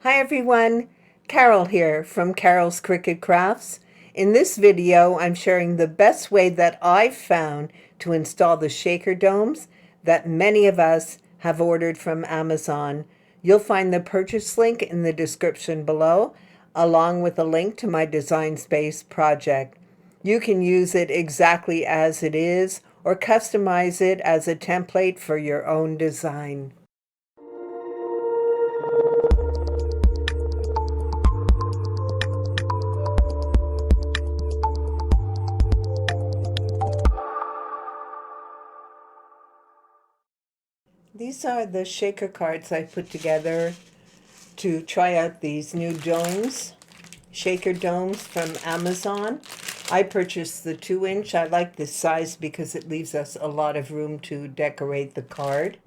Hi everyone, Carol here from Carol's Cricut Crafts. In this video, I'm sharing the best way that I've found to install the shaker domes that many of us have ordered from Amazon. You'll find the purchase link in the description below, along with a link to my Design Space project. You can use it exactly as it is or customize it as a template for your own design. These are the shaker cards I put together to try out these new domes, shaker domes from Amazon. I purchased the 2-inch. I like this size because it leaves us a lot of room to decorate the card.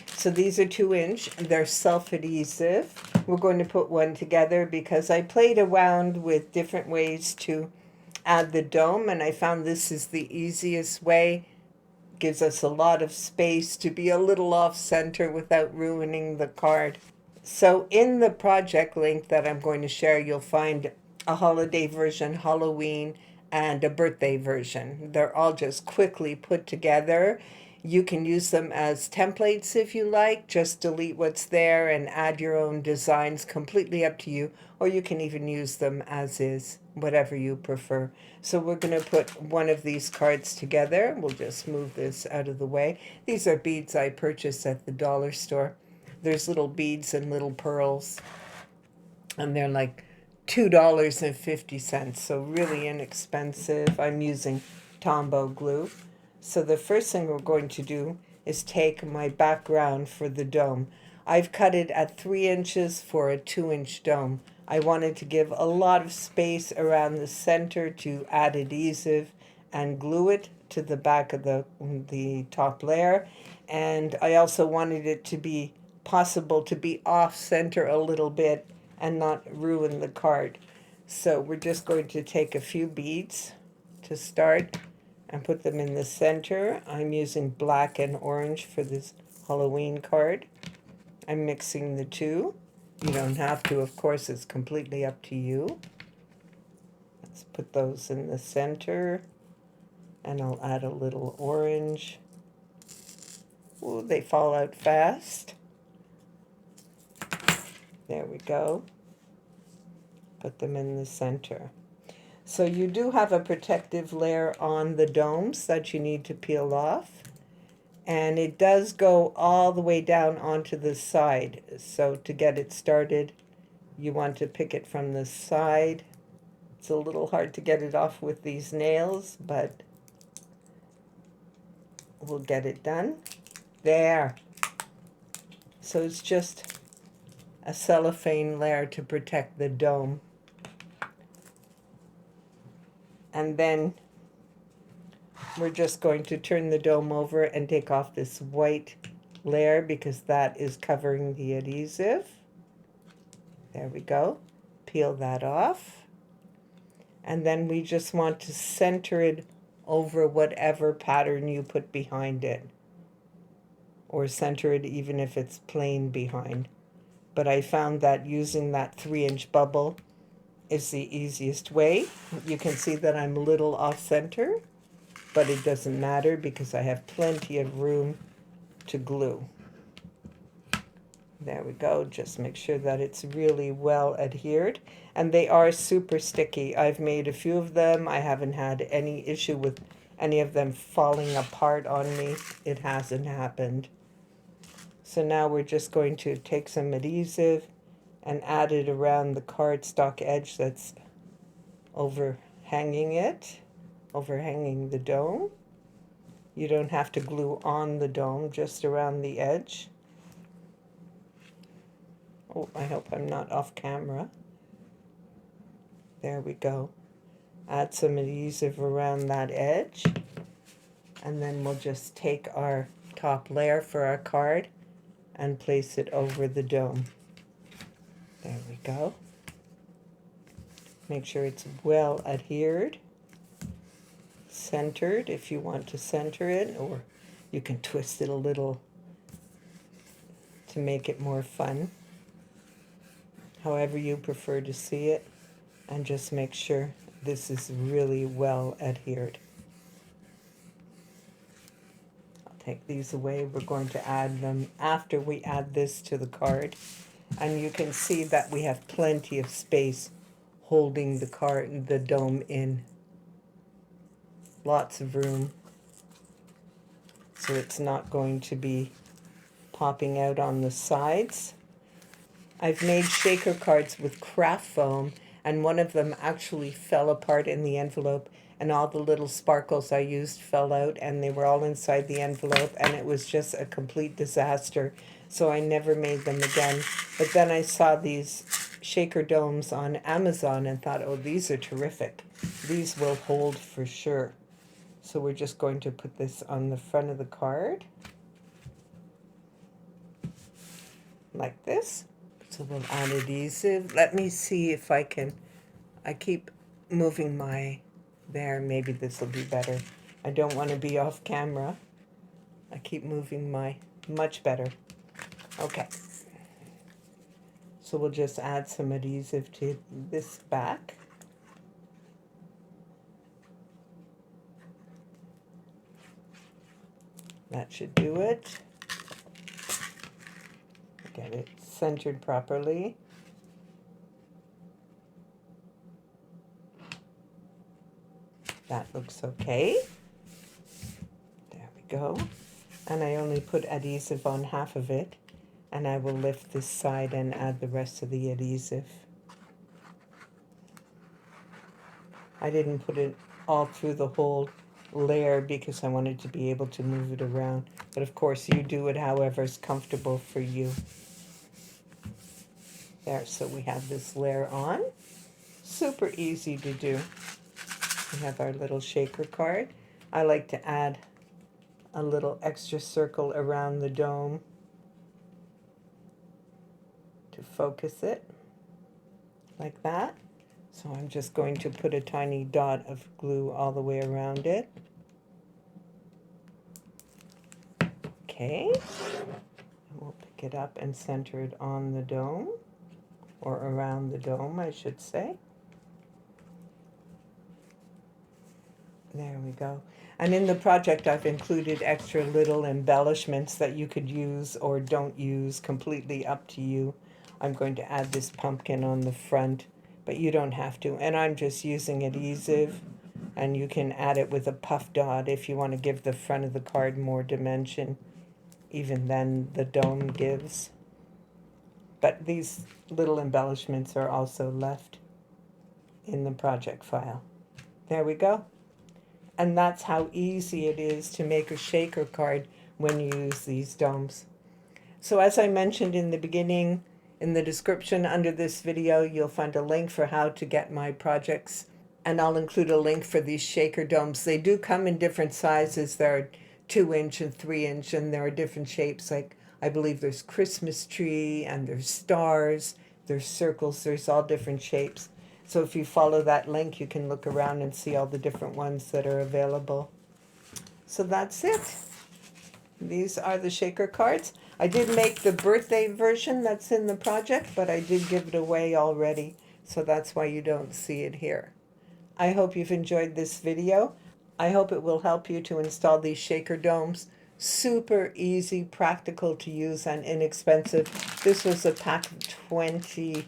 So these are 2-inch. They're self-adhesive. We're going to put one together because I played around with different ways to add the dome, and I found this is the easiest way. Gives us a lot of space to be a little off center without ruining the card. So in the project link that I'm going to share, you'll find a holiday version, Halloween, and a birthday version. They're all just quickly put together. You can use them as templates if you like. Just delete what's there and add your own designs, completely up to you. Or you can even use them as is, whatever you prefer. So we're going to put one of these cards together. We'll just move this out of the way. These are beads I purchased at the dollar store. There's little beads and little pearls, and they're like $2.50, so really inexpensive. I'm using Tombow glue. So the first thing we're going to do is take my background for the dome. I've cut it at 3 inches for a 2-inch dome. I wanted to give a lot of space around the center to add adhesive and glue it to the back of the top layer. And I also wanted it to be possible to be off center a little bit and not ruin the card. So we're just going to take a few beads to start and put them in the center. I'm using black and orange for this Halloween card. I'm mixing the two. You don't have to, of course, it's completely up to you. Let's put those in the center, and I'll add a little orange. Ooh, they fall out fast. There we go. Put them in the center. So you do have a protective layer on the domes that you need to peel off. And it does go all the way down onto the side. So to get it started, you want to pick it from the side. It's a little hard to get it off with these nails, but we'll get it done. There. So it's just a cellophane layer to protect the dome. And then we're just going to turn the dome over and take off this white layer because that is covering the adhesive. There we go. Peel that off. And then we just want to center it over whatever pattern you put behind it. Or center it even if it's plain behind. But I found that using that 3-inch bubble is the easiest way. You can see that I'm a little off center, but it doesn't matter because I have plenty of room to glue. There we go. Just make sure that it's really well adhered. And they are super sticky. I've made a few of them. I haven't had any issue with any of them falling apart on me. It hasn't happened. So now we're just going to take some adhesive and add it around the cardstock edge that's overhanging the dome. You don't have to glue on the dome, just around the edge. Oh, I hope I'm not off camera. There we go. Add some adhesive around that edge. And then we'll just take our top layer for our card and place it over the dome. There we go. Make sure it's well adhered. Centered if you want to center it, or you can twist it a little to make it more fun. however you prefer to see it, and just make sure this is really well adhered. I'll take these away. We're going to add them after we add this to the card. And you can see that we have plenty of space holding the card, the dome in. Lots of room. So it's not going to be popping out on the sides. I've made shaker cards with craft foam, and one of them actually fell apart in the envelope, and all the little sparkles I used fell out, and they were all inside the envelope, and it was just a complete disaster. So I never made them again. But then I saw these shaker domes on Amazon and thought, oh, these are terrific. These will hold for sure. So we're just going to put this on the front of the card, like this. So we'll add adhesive. Let me see if I can, I keep moving there, maybe this will be better. I don't want to be off camera. I keep moving much better. Okay. So we'll just add some adhesive to this back. That should do it. Get it centered properly. That looks okay. There we go. And I only put adhesive on half of it, and I will lift this side and add the rest of the adhesive. I didn't put it all through the whole layer because I wanted to be able to move it around. But of course you do it however is comfortable for you. There, so we have this layer on. Super easy to do. We have our little shaker card. I like to add a little extra circle around the dome to focus it, like that. So I'm just going to put a tiny dot of glue all the way around it. Okay. We'll pick it up and center it on the dome, or around the dome, I should say. There we go. And in the project, I've included extra little embellishments that you could use or don't use, completely up to you. I'm going to add this pumpkin on the front, but you don't have to. And I'm just using adhesive, and you can add it with a puff dot if you want to give the front of the card more dimension, even than the dome gives. But these little embellishments are also left in the project file. There we go. And that's how easy it is to make a shaker card when you use these domes. So as I mentioned in the beginning, in the description under this video, you'll find a link for how to get my projects. And I'll include a link for these shaker domes. They do come in different sizes. There are 2-inch and 3-inch, and there are different shapes. Like, I believe there's Christmas tree, and there's stars, there's circles, there's all different shapes. So if you follow that link, you can look around and see all the different ones that are available. So that's it. These are the shaker cards. I did make the birthday version that's in the project, but I did give it away already. So that's why you don't see it here. I hope you've enjoyed this video. I hope it will help you to install these shaker domes. Super easy, practical to use, and inexpensive. This was a pack of 20.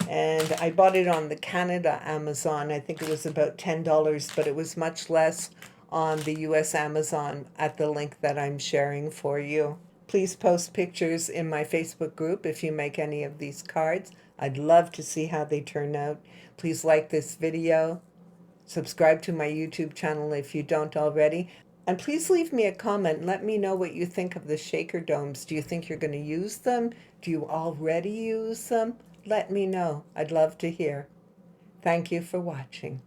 And I bought it on the Canada Amazon. I think it was about $10, but it was much less on the US Amazon at the link that I'm sharing for you. Please post pictures in my Facebook group if you make any of these cards. I'd love to see how they turn out. Please like this video. Subscribe to my YouTube channel if you don't already. And please leave me a comment. Let me know what you think of the shaker domes. Do you think you're going to use them? Do you already use them? Let me know. I'd love to hear. Thank you for watching.